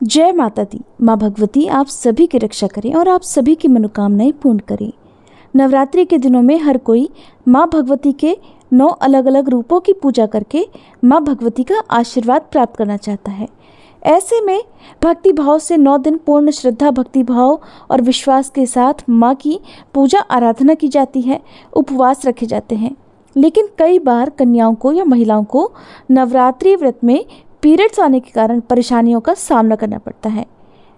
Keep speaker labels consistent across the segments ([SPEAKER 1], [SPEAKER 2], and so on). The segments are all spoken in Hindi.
[SPEAKER 1] जय माता दी। माँ भगवती आप सभी की रक्षा करें और आप सभी की मनोकामनाएं पूर्ण करें। नवरात्रि के दिनों में हर कोई माँ भगवती के 9 अलग अलग रूपों की पूजा करके माँ भगवती का आशीर्वाद प्राप्त करना चाहता है। ऐसे में भक्ति भाव से 9 दिन पूर्ण श्रद्धा, भक्ति भाव और विश्वास के साथ माँ की पूजा आराधना की जाती है, उपवास रखे जाते हैं। लेकिन कई बार कन्याओं को या महिलाओं को नवरात्रि व्रत में पीरियड्स आने के कारण परेशानियों का सामना करना पड़ता है।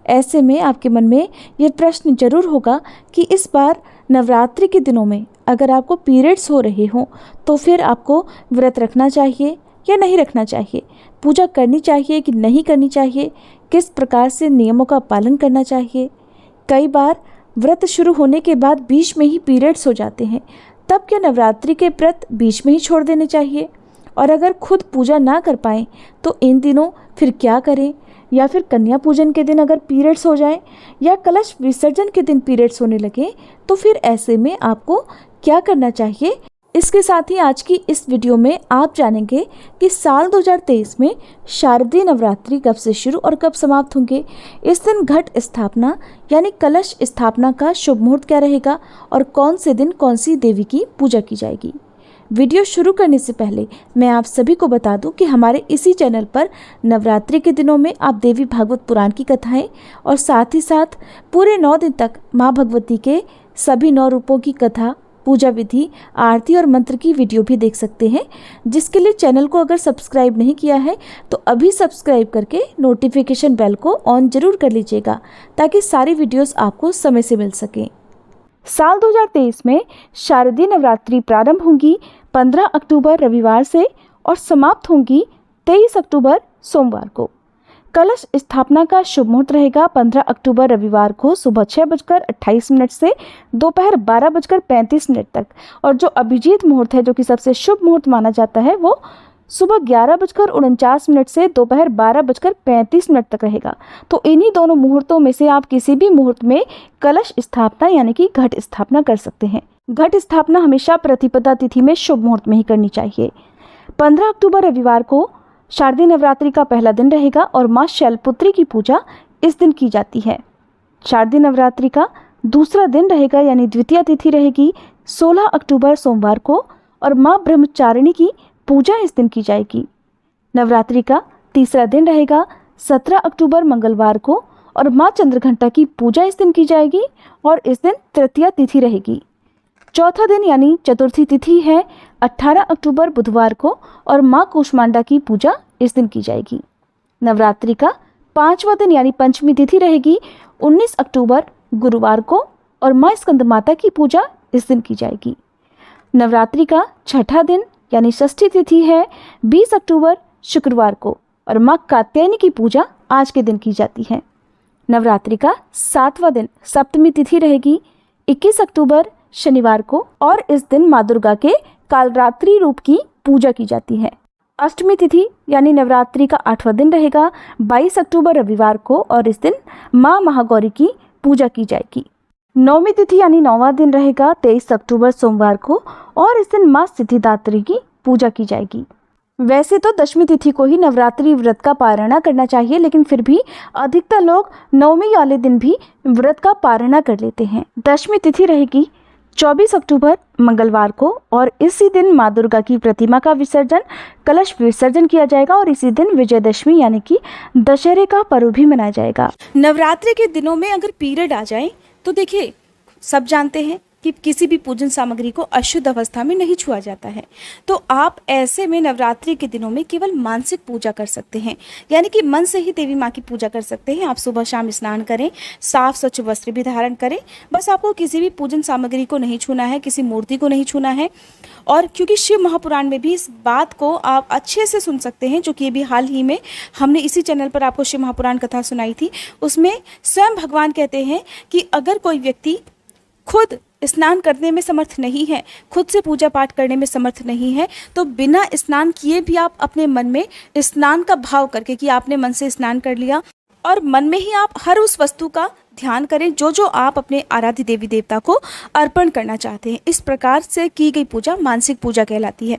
[SPEAKER 1] ऐसे में आपके मन में ये प्रश्न जरूर होगा कि इस बार नवरात्रि के दिनों में अगर आपको पीरियड्स हो रहे हों तो फिर आपको व्रत रखना चाहिए या नहीं रखना चाहिए, पूजा करनी चाहिए कि नहीं करनी चाहिए, किस प्रकार से नियमों का पालन करना चाहिए। कई बार व्रत शुरू होने के बाद बीच में ही पीरियड्स हो जाते हैं, तब क्या नवरात्रि के व्रत बीच में ही छोड़ देने चाहिए? और अगर खुद पूजा ना कर पाएँ तो इन दिनों फिर क्या करें? या फिर कन्या पूजन के दिन अगर पीरियड्स हो जाएं या कलश विसर्जन के दिन पीरियड्स होने लगे तो फिर ऐसे में आपको क्या करना चाहिए? इसके साथ ही आज की इस वीडियो में आप जानेंगे कि साल 2023 में शारदीय नवरात्रि कब से शुरू और कब समाप्त होंगे। इस दिन घट स्थापना यानी कलश स्थापना का शुभ मुहूर्त क्या रहेगा और कौन से दिन कौन सी देवी की पूजा की जाएगी। वीडियो शुरू करने से पहले मैं आप सभी को बता दूं कि हमारे इसी चैनल पर नवरात्रि के दिनों में आप देवी भागवत पुराण की कथाएं और साथ ही साथ पूरे 9 दिन तक माँ भगवती के सभी 9 रूपों की कथा, पूजा विधि, आरती और मंत्र की वीडियो भी देख सकते हैं। जिसके लिए चैनल को अगर सब्सक्राइब नहीं किया है तो अभी सब्सक्राइब करके नोटिफिकेशन बेल को ऑन जरूर कर लीजिएगा ताकि सारी वीडियोस आपको समय से मिल सकें। साल 2023 में शारदीय नवरात्रि प्रारंभ होंगी 15 अक्टूबर रविवार से और समाप्त होंगी 23 अक्टूबर सोमवार को। कलश स्थापना का शुभ मुहूर्त रहेगा 15 अक्टूबर रविवार को सुबह 6:28 से दोपहर 12:35 तक, और जो अभिजीत मुहूर्त है, जो कि सबसे शुभ मुहूर्त माना जाता है, वो सुबह 11:49 से दोपहर 12:35 तक रहेगा। तो इन्हीं दोनों मुहूर्तों में से आप किसी भी मुहूर्त में कलश स्थापना यानी कि घट स्थापना कर सकते हैं। घट स्थापना हमेशा प्रतिपदा तिथि में शुभ मुहूर्त में ही करनी चाहिए। 15 अक्टूबर रविवार को शारदीय नवरात्रि का पहला दिन रहेगा और माँ शैलपुत्री की पूजा इस दिन की जाती है। शारदीय नवरात्रि का दूसरा दिन रहेगा यानी द्वितीय तिथि रहेगी 16 अक्टूबर सोमवार को और माँ ब्रह्मचारिणी की पूजा इस दिन की जाएगी। नवरात्रि का तीसरा दिन रहेगा 17 अक्टूबर मंगलवार को और माँ चंद्रघंटा की पूजा इस दिन की जाएगी और इस दिन तृतीया तिथि रहेगी। चौथा दिन यानी चतुर्थी तिथि है 18 अक्टूबर बुधवार को और माँ कूष्मांडा की पूजा इस दिन की जाएगी। नवरात्रि का पांचवा दिन यानी पंचमी तिथि रहेगी 19 अक्टूबर गुरुवार को और माँ स्कंदमाता की पूजा इस दिन की जाएगी। नवरात्रि का छठा दिन यानी षष्ठी तिथि है 20 अक्टूबर शुक्रवार को और माँ कात्यायनी की पूजा आज के दिन की जाती है। नवरात्रि का 7वां दिन सप्तमी तिथि रहेगी 21 अक्टूबर शनिवार को और इस दिन माँ दुर्गा के कालरात्रि रूप की पूजा की जाती है। अष्टमी तिथि यानी नवरात्रि का 8वां दिन रहेगा 22 अक्टूबर रविवार को और इस दिन माँ महागौरी की पूजा की जाएगी। नवमी तिथि यानी 9वां दिन रहेगा 23 अक्टूबर सोमवार को और इस दिन माँ सिद्धिदात्री की पूजा की जाएगी। वैसे तो दशमी तिथि को ही नवरात्रि व्रत का पारणा करना चाहिए, लेकिन फिर भी अधिकतर लोग नवमी वाले दिन भी व्रत का पारणा कर लेते हैं। दशमी तिथि रहेगी 24 अक्टूबर मंगलवार को और इसी दिन माँ दुर्गा की प्रतिमा का विसर्जन, कलश विसर्जन किया जाएगा और इसी दिन विजयदशमी यानी कि दशहरे का पर्व भी मनाया जाएगा।
[SPEAKER 2] नवरात्रि के दिनों में अगर पीरियड आ जाए तो देखिए, सब जानते हैं कि किसी भी पूजन सामग्री को अशुद्ध अवस्था में नहीं छुआ जाता है। तो आप ऐसे में नवरात्रि के दिनों में केवल मानसिक पूजा कर सकते हैं, यानी कि मन से ही देवी माँ की पूजा कर सकते हैं। आप सुबह शाम स्नान करें, साफ स्वच्छ वस्त्र भी धारण करें, बस आपको किसी भी पूजन सामग्री को नहीं छूना है, किसी मूर्ति को नहीं छूना है। और क्योंकि शिव महापुराण में भी इस बात को आप अच्छे से सुन सकते हैं, जो कि ये भी हाल ही में हमने इसी चैनल पर आपको शिव महापुराण कथा सुनाई थी, उसमें स्वयं भगवान कहते हैं कि अगर कोई व्यक्ति खुद स्नान करने में समर्थ नहीं है, खुद से पूजा पाठ करने में समर्थ नहीं है, तो बिना स्नान किए भी आप अपने मन में स्नान का भाव करके कि आपने मन से स्नान कर लिया और मन में ही आप हर उस वस्तु का ध्यान करें जो जो आप अपने आराध्य देवी देवता को अर्पण करना चाहते हैं। इस प्रकार से की गई पूजा मानसिक पूजा कहलाती है।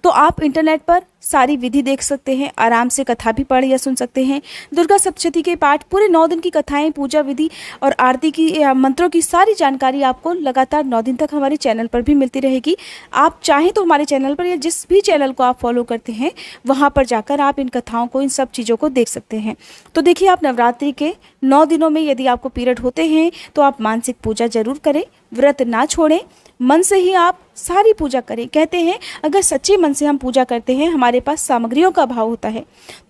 [SPEAKER 2] तो आप इंटरनेट पर सारी विधि देख सकते हैं, आराम से कथा भी पढ़ या सुन सकते हैं। दुर्गा सप्तशती के पाठ, पूरे 9 दिन की कथाएं, पूजा विधि और आरती की मंत्रों की सारी जानकारी आपको लगातार 9 दिन तक हमारे चैनल पर भी मिलती रहेगी। आप चाहें तो हमारे चैनल पर या जिस भी चैनल को आप फॉलो करते हैं वहाँ पर जाकर आप इन कथाओं को, इन सब चीज़ों को देख सकते हैं। तो देखिए, आप नवरात्रि के 9 दिनों में यदि आपको पीरियड होते हैं तो आप मानसिक पूजा जरूर करें, व्रत ना छोड़ें, मन से ही आप सारी पूजा करें। कहते हैं अगर सच्चे मन से हम पूजा करते हैं, हमारे पास सामग्रियों का अभाव होता है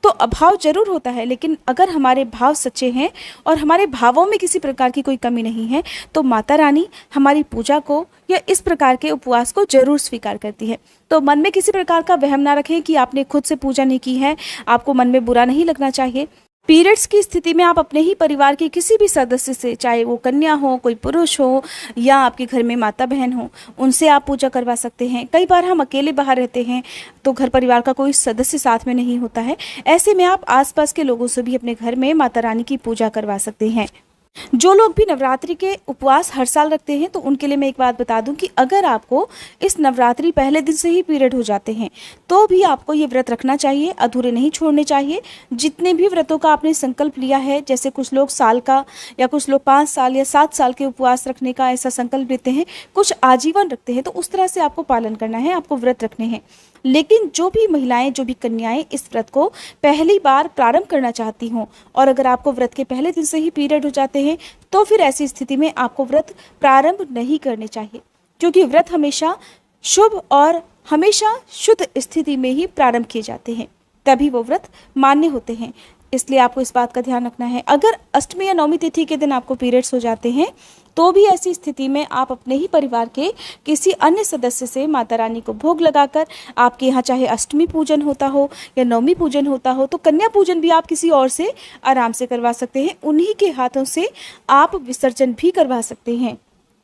[SPEAKER 2] तो अभाव जरूर होता है, लेकिन अगर हमारे भाव सच्चे हैं और हमारे भावों में किसी प्रकार की कोई कमी नहीं है तो माता रानी हमारी पूजा को या इस प्रकार के उपवास को जरूर स्वीकार करती है। तो मन में किसी प्रकार का वहम ना रखें कि आपने खुद से पूजा नहीं की है, आपको मन में बुरा नहीं लगना चाहिए। पीरियड्स की स्थिति में आप अपने ही परिवार के किसी भी सदस्य से, चाहे वो कन्या हो, कोई पुरुष हो या आपके घर में माता बहन हो, उनसे आप पूजा करवा सकते हैं। कई बार हम अकेले बाहर रहते हैं तो घर परिवार का कोई सदस्य साथ में नहीं होता है, ऐसे में आप आसपास के लोगों से भी अपने घर में माता रानी की पूजा करवा सकते हैं। जो लोग भी नवरात्रि के उपवास हर साल रखते हैं तो उनके लिए मैं एक बात बता दूं कि अगर आपको इस नवरात्रि पहले दिन से ही पीरियड हो जाते हैं तो भी आपको ये व्रत रखना चाहिए, अधूरे नहीं छोड़ने चाहिए। जितने भी व्रतों का आपने संकल्प लिया है, जैसे कुछ लोग साल का या कुछ लोग 5 साल या 7 साल के उपवास रखने का ऐसा संकल्प लेते हैं, कुछ आजीवन रखते हैं, तो उस तरह से आपको पालन करना है, आपको व्रत रखने हैं। लेकिन जो भी महिलाएं, जो भी कन्याएं इस व्रत को पहली बार प्रारंभ करना चाहती हों और अगर आपको व्रत के पहले दिन से ही पीरियड हो जाते हैं तो फिर ऐसी स्थिति में आपको व्रत प्रारंभ नहीं करने चाहिए, क्योंकि व्रत हमेशा शुभ और हमेशा शुद्ध स्थिति में ही प्रारंभ किए जाते हैं, तभी वो व्रत मान्य होते हैं। इसलिए आपको इस बात का ध्यान रखना है। अगर अष्टमी या नौमी तिथि के दिन आपको पीरियड्स हो जाते हैं तो भी ऐसी स्थिति में आप अपने ही परिवार के किसी अन्य सदस्य से माता रानी को भोग लगाकर, आपके यहाँ चाहे अष्टमी पूजन होता हो या नौमी पूजन होता हो तो कन्या पूजन भी आप किसी और से आराम से करवा सकते हैं। उन्हीं के हाथों से आप विसर्जन भी करवा सकते हैं।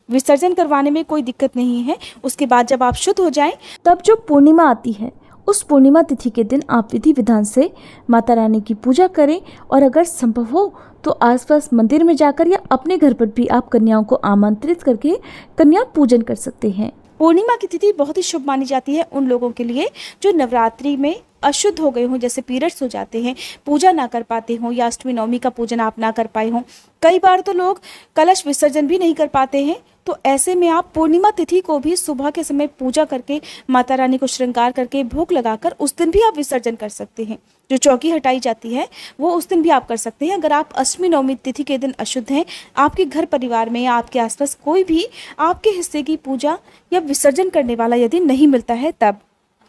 [SPEAKER 2] विसर्जन करवाने में कोई दिक्कत नहीं है। उसके बाद जब आप शुद्ध हो जाएं,
[SPEAKER 1] तब जो पूर्णिमा आती है उस पूर्णिमा तिथि के दिन आप विधि विधान से माता रानी की पूजा करें और अगर संभव हो तो आसपास मंदिर में जाकर या अपने घर पर भी आप कन्याओं को आमंत्रित करके कन्या पूजन कर सकते हैं।
[SPEAKER 2] पूर्णिमा की तिथि बहुत ही शुभ मानी जाती है उन लोगों के लिए जो नवरात्रि में अशुद्ध हो गए हों, जैसे पीरियड्स हो जाते हैं, पूजा ना कर पाते हों या अष्टमी नवमी का पूजन आप ना कर पाए हों। कई बार तो लोग कलश विसर्जन भी नहीं कर पाते हैं, तो ऐसे में आप पूर्णिमा तिथि को भी सुबह के समय पूजा करके माता रानी को श्रृंगार करके भोग लगाकर उस दिन भी आप विसर्जन कर सकते हैं। जो चौकी हटाई जाती है वो उस दिन भी आप कर सकते हैं। अगर आप अष्टमी नवमी तिथि के दिन अशुद्ध हैं, आपके घर परिवार में या आपके आसपास कोई भी आपके हिस्से की पूजा या विसर्जन करने वाला यदि नहीं मिलता है तब,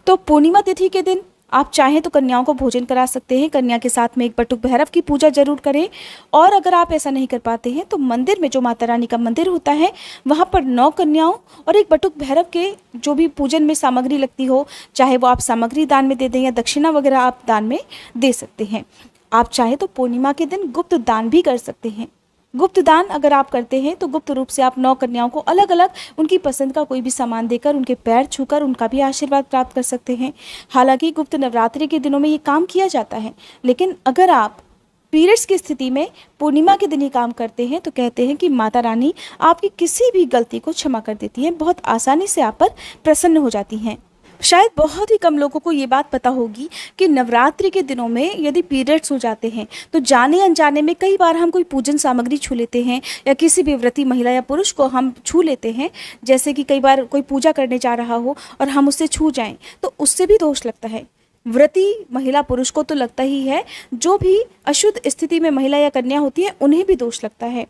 [SPEAKER 2] तो पूर्णिमा तिथि के दिन आप चाहें तो कन्याओं को भोजन करा सकते हैं। कन्या के साथ में एक बटुक भैरव की पूजा जरूर करें। और अगर आप ऐसा नहीं कर पाते हैं तो मंदिर में, जो माता रानी का मंदिर होता है, वहाँ पर 9 कन्याओं और एक बटुक भैरव के जो भी पूजन में सामग्री लगती हो, चाहे वो आप सामग्री दान में दे दें या दक्षिणा वगैरह आप दान में दे सकते हैं। आप चाहें तो पूर्णिमा के दिन गुप्त दान भी कर सकते हैं। गुप्त दान अगर आप करते हैं तो गुप्त रूप से आप 9 कन्याओं को अलग अलग उनकी पसंद का कोई भी सामान देकर, उनके पैर छूकर उनका भी आशीर्वाद प्राप्त कर सकते हैं। हालांकि गुप्त नवरात्रि के दिनों में ये काम किया जाता है, लेकिन अगर आप पीरियड्स की स्थिति में पूर्णिमा के दिन ही काम करते हैं तो कहते हैं कि माता रानी आपकी किसी भी गलती को क्षमा कर देती हैं, बहुत आसानी से आप पर प्रसन्न हो जाती हैं। शायद बहुत ही कम लोगों को ये बात पता होगी कि नवरात्रि के दिनों में यदि पीरियड्स हो जाते हैं तो जाने अनजाने में कई बार हम कोई पूजन सामग्री छू लेते हैं या किसी भी व्रती महिला या पुरुष को हम छू लेते हैं। जैसे कि कई बार कोई पूजा करने जा रहा हो और हम उससे छू जाएं तो उससे भी दोष लगता है। व्रती महिला पुरुष को तो लगता ही है, जो भी अशुद्ध स्थिति में महिला या कन्या होती है उन्हें भी दोष लगता है।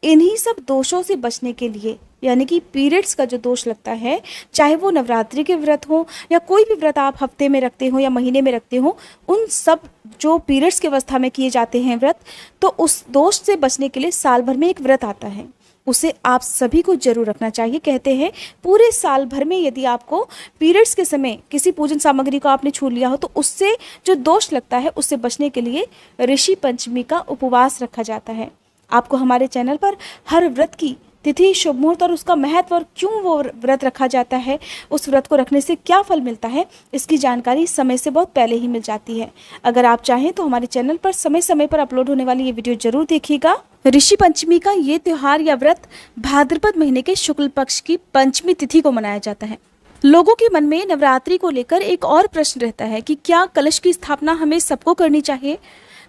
[SPEAKER 2] इन्हीं सब दोषों से बचने के लिए, यानी कि पीरियड्स का जो दोष लगता है, चाहे वो नवरात्रि के व्रत हो या कोई भी व्रत आप हफ्ते में रखते हो या महीने में रखते हो, उन सब जो पीरियड्स की अवस्था में किए जाते हैं व्रत, तो उस दोष से बचने के लिए साल भर में एक व्रत आता है, उसे आप सभी को जरूर रखना चाहिए। कहते हैं पूरे साल भर में यदि आपको पीरियड्स के समय किसी पूजन सामग्री को आपने छू लिया हो तो उससे जो दोष लगता है उससे बचने के लिए ऋषि पंचमी का उपवास रखा जाता है। आपको हमारे चैनल पर हर व्रत की तिथि, शुभ मुहूर्त और उसका महत्व और क्यों वो व्रत रखा जाता है, उस व्रत को रखने से क्या फल मिलता है, इसकी जानकारी समय से बहुत पहले ही मिल जाती है। अगर आप चाहें तो हमारे चैनल पर समय समय पर अपलोड होने वाली ये वीडियो जरूर देखिएगा। ऋषि पंचमी का ये त्योहार या व्रत भाद्रपद महीने के शुक्ल पक्ष की पंचमी तिथि को मनाया जाता है। लोगों के मन में नवरात्रि को लेकर एक और प्रश्न रहता है कि क्या कलश की स्थापना हमें सबको करनी चाहिए।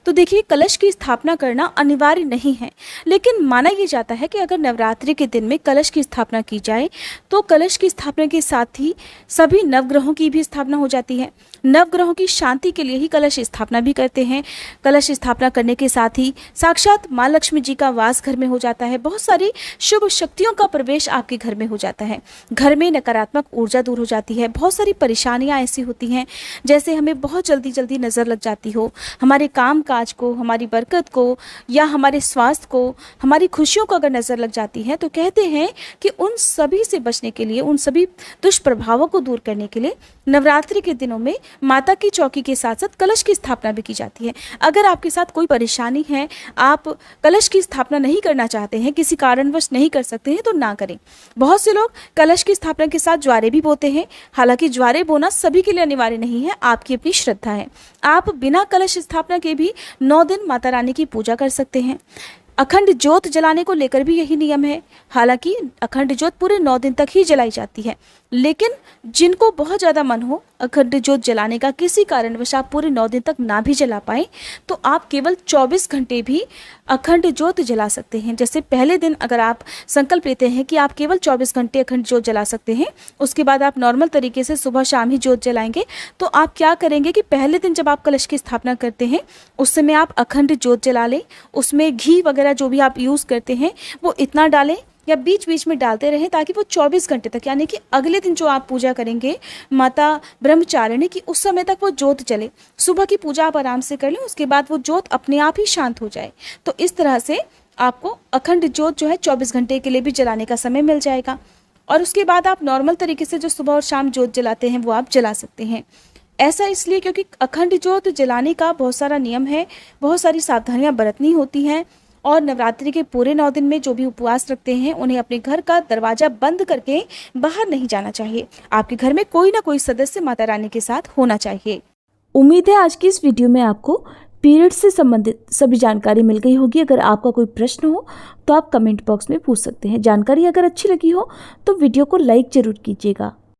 [SPEAKER 2] तो देखिए, कलश की स्थापना करना अनिवार्य नहीं है, लेकिन माना ये जाता है कि अगर नवरात्रि के दिन में कलश की स्थापना की जाए तो कलश की स्थापना के साथ ही सभी नवग्रहों की भी स्थापना हो जाती है। नवग्रहों की शांति के लिए ही कलश स्थापना भी करते हैं। कलश स्थापना करने के साथ ही साक्षात माँ लक्ष्मी जी का वास घर में हो जाता है। बहुत सारी शुभ शक्तियों का प्रवेश आपके घर में हो जाता है। घर में नकारात्मक ऊर्जा दूर हो जाती है। बहुत सारी परेशानियां ऐसी होती हैं जैसे हमें बहुत जल्दी जल्दी नज़र लग जाती हो, हमारे काम काज को, हमारी बरकत को, या हमारे स्वास्थ्य को, हमारी खुशियों को अगर नज़र लग जाती है तो कहते हैं कि उन सभी से बचने के लिए, उन सभी दुष्प्रभावों को दूर करने के लिए नवरात्रि के दिनों में माता की चौकी के साथ साथ कलश की स्थापना भी की जाती है। अगर आपके साथ कोई परेशानी है, आप कलश की स्थापना नहीं करना चाहते हैं, किसी कारणवश नहीं कर सकते हैं, तो ना करें। बहुत से लोग कलश की स्थापना के साथ ज्वारे भी बोते हैं। हालांकि ज्वारे बोना सभी के लिए अनिवार्य नहीं है, आपकी अपनी श्रद्धा है। आप बिना कलश स्थापना के भी 9 दिन माता रानी की पूजा कर सकते हैं। अखंड ज्योत जलाने को लेकर भी यही नियम है। हालांकि अखंड ज्योत पूरे 9 दिन तक ही जलाई जाती है, लेकिन जिनको बहुत ज़्यादा मन हो अखंड ज्योत जलाने का, किसी कारणवश आप पूरे 9 दिन तक ना भी जला पाए, तो आप केवल 24 घंटे भी अखंड ज्योत जला सकते हैं। जैसे पहले दिन अगर आप संकल्प लेते हैं कि आप केवल 24 घंटे अखंड ज्योत जला सकते हैं, उसके बाद आप नॉर्मल तरीके से सुबह शाम ही ज्योत जलाएंगे, तो आप क्या करेंगे कि पहले दिन जब आप कलश की स्थापना करते हैं उस समय आप अखंड ज्योत जला लें। उसमें घी वगैरह जो भी आप यूज़ करते हैं वो इतना डालें या बीच बीच में डालते रहें, ताकि वो 24 घंटे तक, यानी कि अगले दिन जो आप पूजा करेंगे माता ब्रह्मचारिणी की, उस समय तक वो ज्योत जले। सुबह की पूजा आप आराम से कर लें, उसके बाद वो ज्योत अपने आप ही शांत हो जाए। तो इस तरह से आपको अखंड ज्योत जो है 24 घंटे के लिए भी जलाने का समय मिल जाएगा। और उसके बाद आप नॉर्मल तरीके से जो सुबह और शाम ज्योत जलाते हैं वो आप जला सकते हैं। ऐसा इसलिए क्योंकि अखंड ज्योत जलाने का बहुत सारा नियम है, बहुत सारी सावधानियाँ बरतनी होती हैं। और नवरात्रि के पूरे 9 दिन में जो भी उपवास रखते हैं उन्हें अपने घर का दरवाज़ा बंद करके बाहर नहीं जाना चाहिए। आपके घर में कोई ना कोई सदस्य माता रानी के साथ होना चाहिए।
[SPEAKER 1] उम्मीद है आज की इस वीडियो में आपको पीरियड से संबंधित सभी जानकारी मिल गई होगी। अगर आपका कोई प्रश्न हो तो आप कमेंट बॉक्स में पूछ सकते हैं। जानकारी अगर अच्छी लगी हो तो वीडियो को लाइक ज़रूर कीजिएगा।